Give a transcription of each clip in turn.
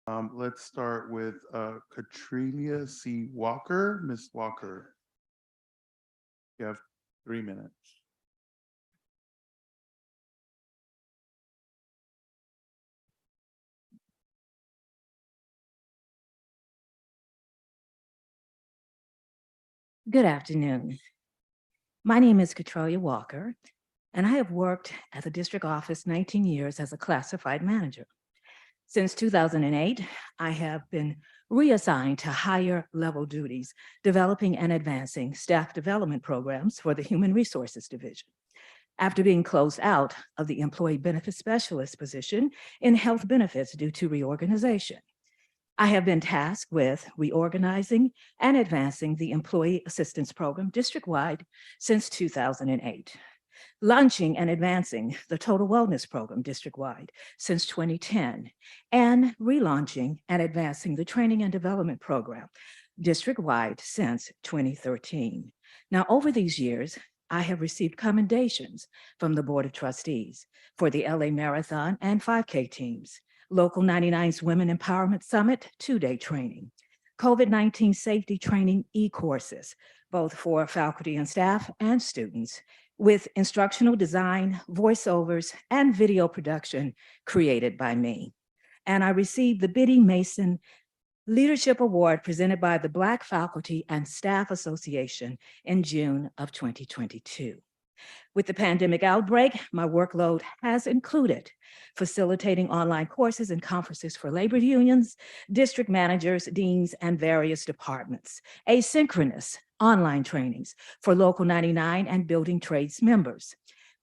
Let's start with Katrina C. Walker. Ms. Walker, you have 3 minutes. Good afternoon. My name is Katrina Walker, and I have worked at the district office 19 years as a classified manager. Since 2008, I have been reassigned to higher level duties, developing and advancing staff development programs for the Human Resources Division. After being closed out of the employee benefit specialist position in health benefits due to reorganization, I have been tasked with reorganizing and advancing the Employee Assistance Program district-wide since 2008, launching and advancing the Total Wellness Program district-wide since 2010, and relaunching and advancing the Training and Development Program district-wide since 2013. Now, over these years, I have received commendations from the Board of Trustees for the LA Marathon and 5K teams, Local 99's Women Empowerment Summit 2-day training, COVID-19 safety training e-courses, both for faculty and staff and students, with instructional design, voiceovers, and video production created by me. And I received the Biddy Mason Leadership Award presented by the Black Faculty and Staff Association in June of 2022. With the pandemic outbreak, my workload has included facilitating online courses and conferences for labor unions, district managers, deans, and various departments, asynchronous online trainings for Local 99 and building trades members,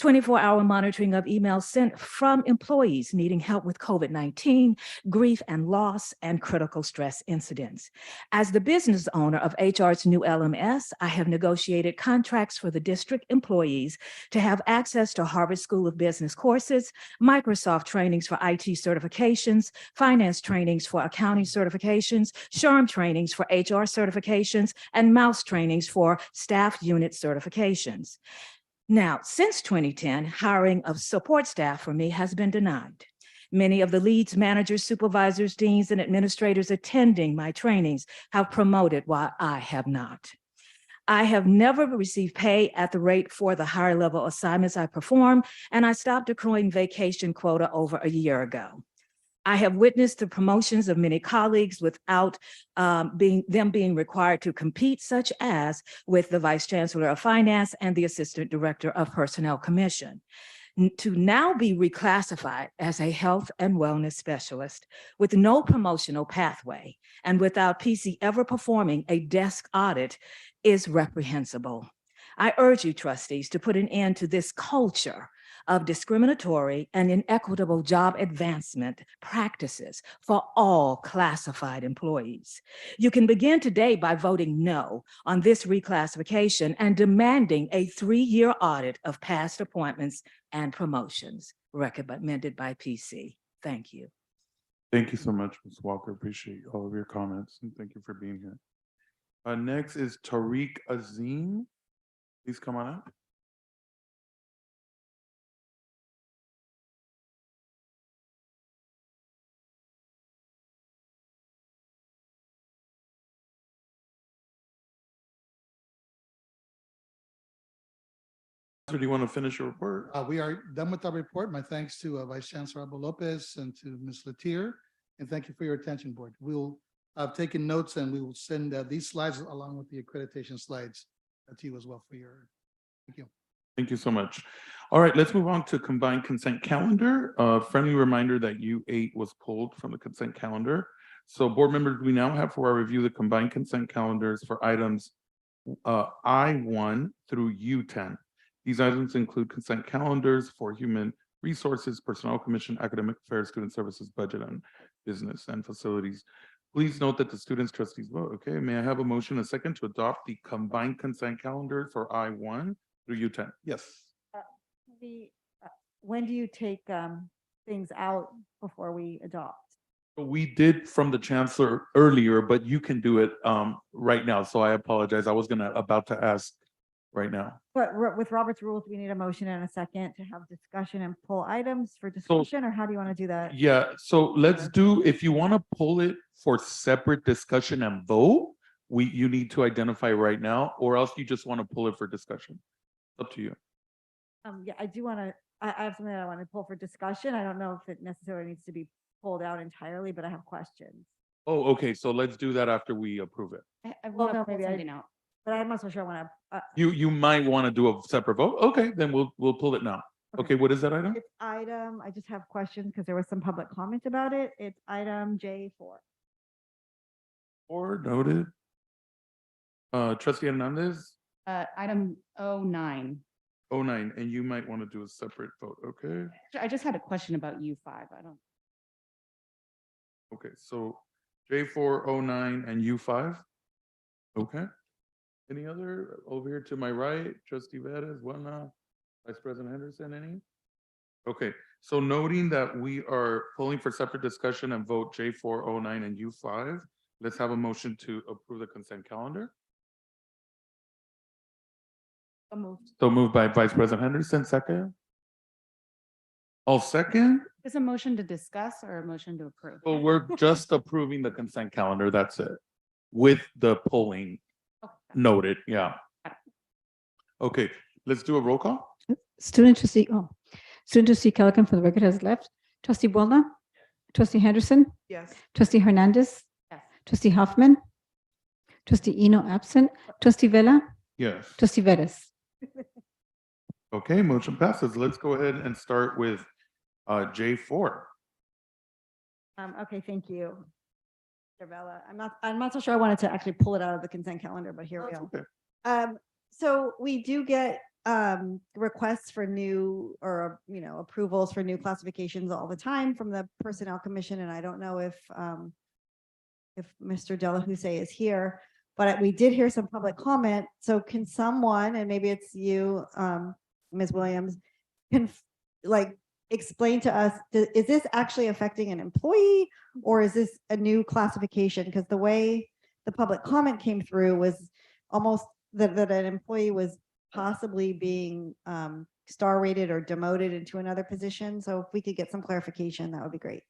24-hour monitoring of emails sent from employees needing help with COVID-19, grief and loss, and critical stress incidents. As the business owner of HR's new LMS, I have negotiated contracts for the district employees to have access to Harvard School of Business courses, Microsoft trainings for IT certifications, finance trainings for accounting certifications, SHRM trainings for HR certifications, and Mouse trainings for staff unit certifications. Now, since 2010, hiring of support staff for me has been denied. Many of the leads, managers, supervisors, deans, and administrators attending my trainings have promoted while I have not. I have never received pay at the rate for the higher level assignments I perform, and I stopped accruing vacation quota over a year ago. I have witnessed the promotions of many colleagues without being required to compete, such as with the Vice Chancellor of Finance and the Assistant Director of Personnel Commission. To now be reclassified as a health and wellness specialist with no promotional pathway and without PC ever performing a desk audit is reprehensible. I urge you, trustees, to put an end to this culture of discriminatory and inequitable job advancement practices for all classified employees. You can begin today by voting no on this reclassification and demanding a 3-year audit of past appointments and promotions recommended by PC. Thank you. Thank you so much, Ms. Walker. Appreciate all of your comments and thank you for being here. Next is Tariq Azim. Please come on up. So do you want to finish your report? We are done with our report. My thanks to Vice Chancellor Abel Lopez and to Ms. Latier, and thank you for your attention, board. We'll have taken notes and we will send these slides along with the accreditation slides to you as well for your, thank you. Thank you so much. All right, let's move on to combined consent calendar. Friendly reminder that U8 was pulled from the consent calendar. So board members, we now have for our review the combined consent calendars for items I1 through U10. These items include consent calendars for Human Resources, Personnel Commission, Academic Affairs, Student Services, Budget, and Business and Facilities. Please note that the students trustees vote. Okay, may I have a motion, a second, to adopt the combined consent calendar for I1 through U10? Yes. When do you take things out before we adopt? We did from the chancellor earlier, but you can do it right now. So I apologize. I was about to ask right now. But with Robert's rules, we need a motion and a second to have discussion and pull items for discussion, or how do you want to do that? Yeah, so let's do, if you want to pull it for separate discussion and vote, you need to identify right now, or else you just want to pull it for discussion. Up to you. Yeah, I do want to, I have something that I want to pull for discussion. I don't know if it necessarily needs to be pulled out entirely, but I have questions. Oh, okay, so let's do that after we approve it. I Well, want to no, pull maybe something out. But I'm not so sure I want to, You might want to do a separate vote. Okay, then we'll pull it now. Okay. Okay, what is that item? it's item, I just have questions because there was some public comment about it. It's item J4. Or noted. Trustee Hernandez, Item 09. 09, and you might want to do a separate vote, okay? I just had a question about U5. I don't, Okay, so J409 and U5? Okay. Any other over here to my right, Trustee Vettis, whatnot, Vice President Henderson, any? Okay, so noting that we are pulling for separate discussion and vote J409 and U5, let's have a motion to approve the consent calendar. so moved. So moved by Vice President Henderson, second. All second? Is a motion to discuss or a motion to approve? So we're just approving the consent calendar, that's it. With the polling Okay. noted, yeah. Okay, let's do a roll call. Student trustee Calican for the record has left. Trustee Boulna, trustee Henderson, Yes. trustee Hernandez, Yes. trustee Hoffman, trustee Eno absent, trustee Vella, Yes. trustee Vettis. Okay, motion passes. Let's go ahead and start with J4. Okay, thank you. Mr. Bella. I'm not so sure I wanted to actually pull it out of the consent calendar, but here we That's are. okay. So we do get requests for new or, approvals for new classifications all the time from the Personnel Commission, and I don't know if Mr. Delahousse is here, but we did hear some public comment. So can someone, and maybe it's you, Ms. Williams, can explain to us, is this actually affecting an employee or is this a new classification? Because the way the public comment came through was almost that an employee was possibly being star rated or demoted into another position. So if we could get some clarification, that would be great.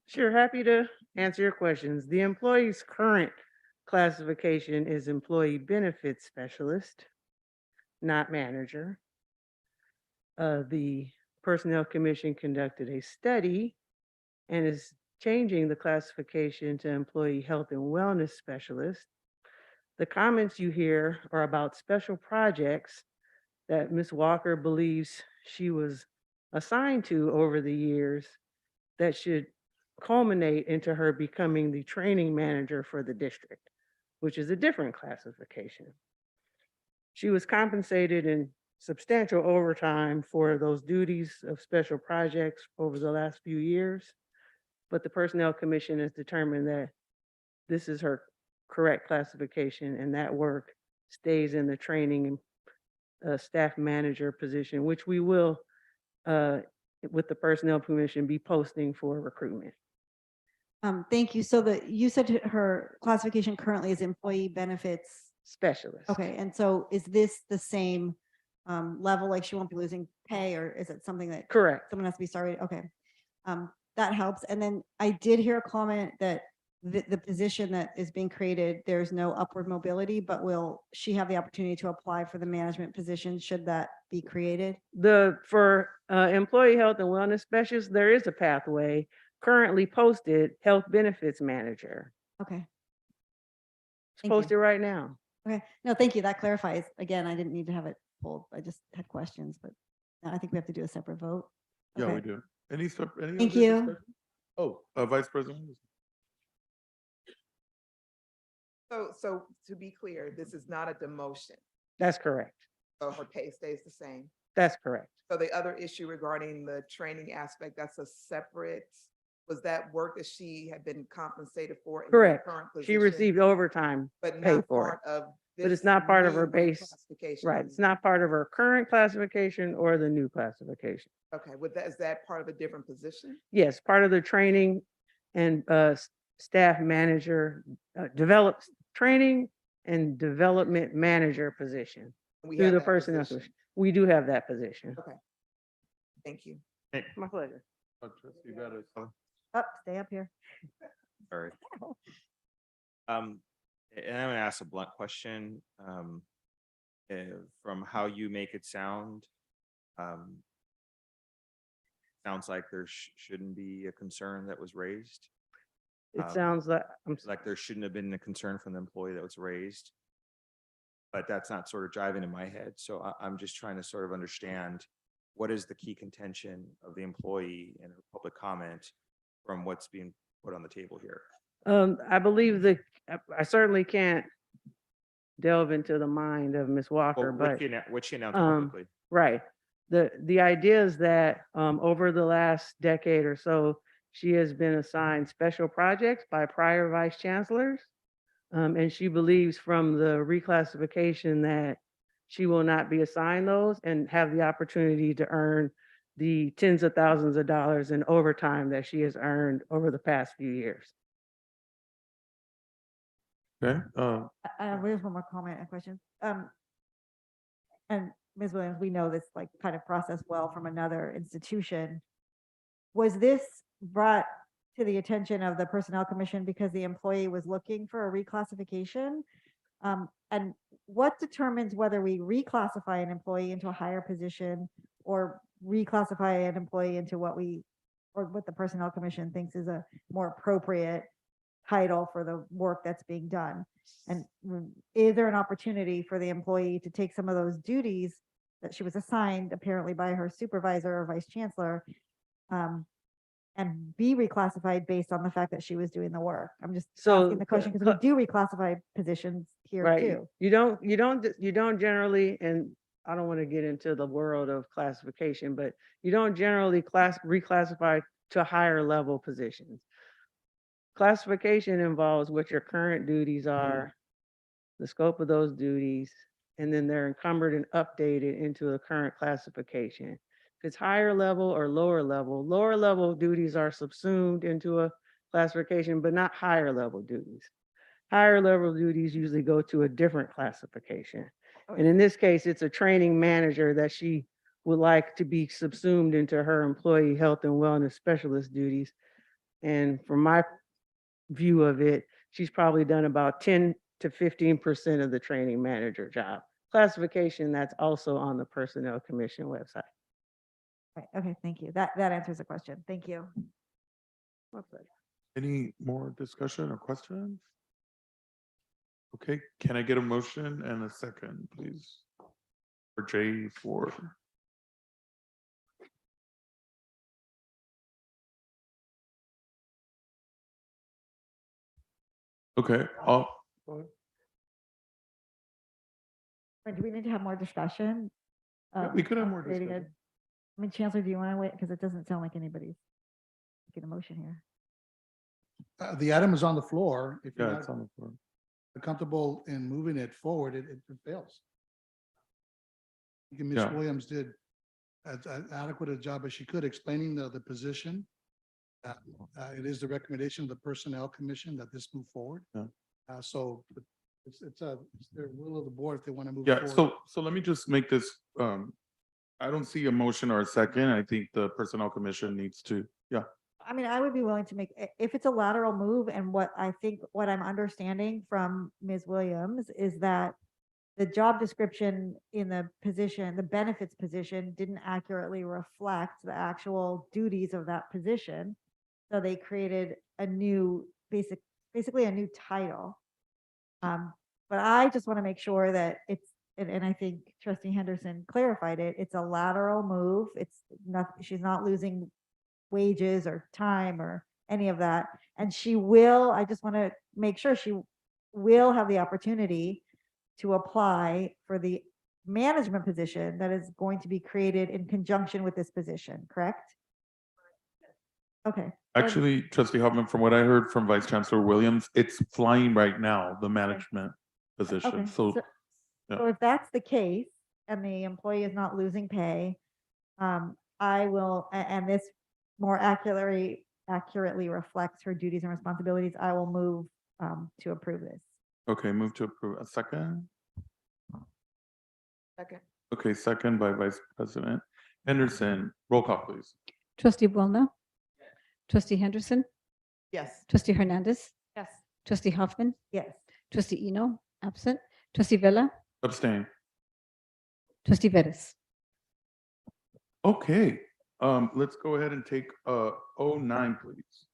Sure, happy to answer your questions. The employee's current classification is employee benefits specialist, not manager. The Personnel Commission conducted a study and is changing the classification to employee health and wellness specialist. The comments you hear are about special projects that Ms. Walker believes she was assigned to over the years that should culminate into her becoming the training manager for the district, which is a different classification. She was compensated in substantial overtime for those duties of special projects over the last few years, but the Personnel Commission has determined that this is her correct classification and that work stays in the training and staff manager position, which we will, with the Personnel Commission, be posting for recruitment. Thank you. So you said her classification currently is employee benefits. Specialist. Okay, and so is this the same level, like she won't be losing pay, or is it something that Correct. someone has to be sorry? Okay. That helps. And then I did hear a comment that the position that is being created, there's no upward mobility, but will she have the opportunity to apply for the management position should that be created? For employee health and wellness specialist, there is a pathway currently posted, health benefits manager. Okay. It's Thank you. posted right now. Okay. No, thank you. That clarifies. Again, I didn't need to have it pulled. I just had questions, but I think we have to do a separate vote. Yeah, Okay. we do. Any Thank other you. discussion? Oh, Vice President. So to be clear, this is not a demotion, That's correct. so her pay stays the same. That's correct. So the other issue regarding the training aspect, that's a separate, was that work that she had been compensated for? in her Correct. current She position, received overtime, But paid not for part of but it's this not part of her new base. reclassification. right? It's not part of her current classification or the new classification. Okay, is that part of a different position? Yes, part of the training and staff manager develops training and development manager position We through have the that personnel position. commission. We do have that position. Okay. Thank you. My pleasure. Trustee Bettis. Up, stay up here. All right. And I'm gonna ask a blunt question. From how you make it sound, sounds like there shouldn't be a concern that was raised. It sounds like, Like there shouldn't have been a concern from the employee that was raised. But that's not sort of driving in my head. So I'm just trying to sort of understand what is the key contention of the employee and her public comment from what's being put on the table here. I believe I certainly can't delve into the mind of Ms. Walker, Well, but what she announced um, publicly. right. The idea is that over the last decade or so, she has been assigned special projects by prior vice chancellors. And she believes from the reclassification that she will not be assigned those and have the opportunity to earn the tens of thousands of dollars in overtime that she has earned over the past few years. Okay, I have one more comment and question. And Ms. Williams, we know this like kind of process well from another institution. Was this brought to the attention of the Personnel Commission because the employee was looking for a reclassification? And what determines whether we reclassify an employee into a higher position or reclassify an employee into what the Personnel Commission thinks is a more appropriate title for the work that's being done? And is there an opportunity for the employee to take some of those duties that she was assigned apparently by her supervisor or vice chancellor, and be reclassified based on the fact that she was doing the work? I'm just So, asking the question because we do reclassify positions here Right. too. You don't generally, and I don't want to get into the world of classification, but you don't generally reclassify to higher level positions. Classification involves what your current duties are, the scope of those duties, and then they're encumbered and updated into a current classification. If it's higher level or lower level duties are subsumed into a classification, but not higher level duties. Higher level duties usually go to a different classification. And in this case, it's a training manager that she would like to be subsumed into her employee health and wellness specialist duties. And from my view of it, she's probably done about 10 to 15% of the training manager job. Classification, that's also on the Personnel Commission website. Right, okay, thank you. That answers the question. Thank you. My pleasure. any more discussion or questions? Okay, can I get a motion and a second, please? For J4. Okay, Do we need to have more discussion? Yeah, we could have on more creating discussion. I mean, Chancellor, do you want to wait? Because it doesn't sound like anybody's making a motion here. The item is on the floor. If yeah, you're it's not on the floor. comfortable in moving it forward, it fails. I think Ms. Yeah. Williams did as adequate a job as she could explaining the position. It is the recommendation of the Personnel Commission that this move forward. Yeah. So it's their will of the board if they want to move Yeah, forward. so let me just make this, I don't see a motion or a second. I think the Personnel Commission needs to, yeah. I mean, I would be willing to make, if it's a lateral move, and what I'm understanding from Ms. Williams is that the job description in the position, the benefits position, didn't accurately reflect the actual duties of that position. So they created a new, basically a new title. But I just want to make sure that it's, and I think Trustee Henderson clarified it, it's a lateral move. It's not, she's not losing wages or time or any of that. And she will, I just want to make sure she will have the opportunity to apply for the management position that is going to be created in conjunction with this position, correct? Okay. Actually, Trustee Hoffman, from what I heard from Vice Chancellor Williams, it's flying right now, the management position. Okay, So, yeah. so if that's the case and the employee is not losing pay, I will, and this more accurately reflects her duties and responsibilities, I will move to approve this. Okay, move to approve. A second? Second. Okay, second by Vice President Henderson. Roll call, please. Trustee Boulna, trustee Henderson, Yes. trustee Hernandez, Yes. trustee Hoffman, Yes. trustee Eno, absent, trustee Vella, Abstain. trustee Vettis. Okay, let's go ahead and take 09, please.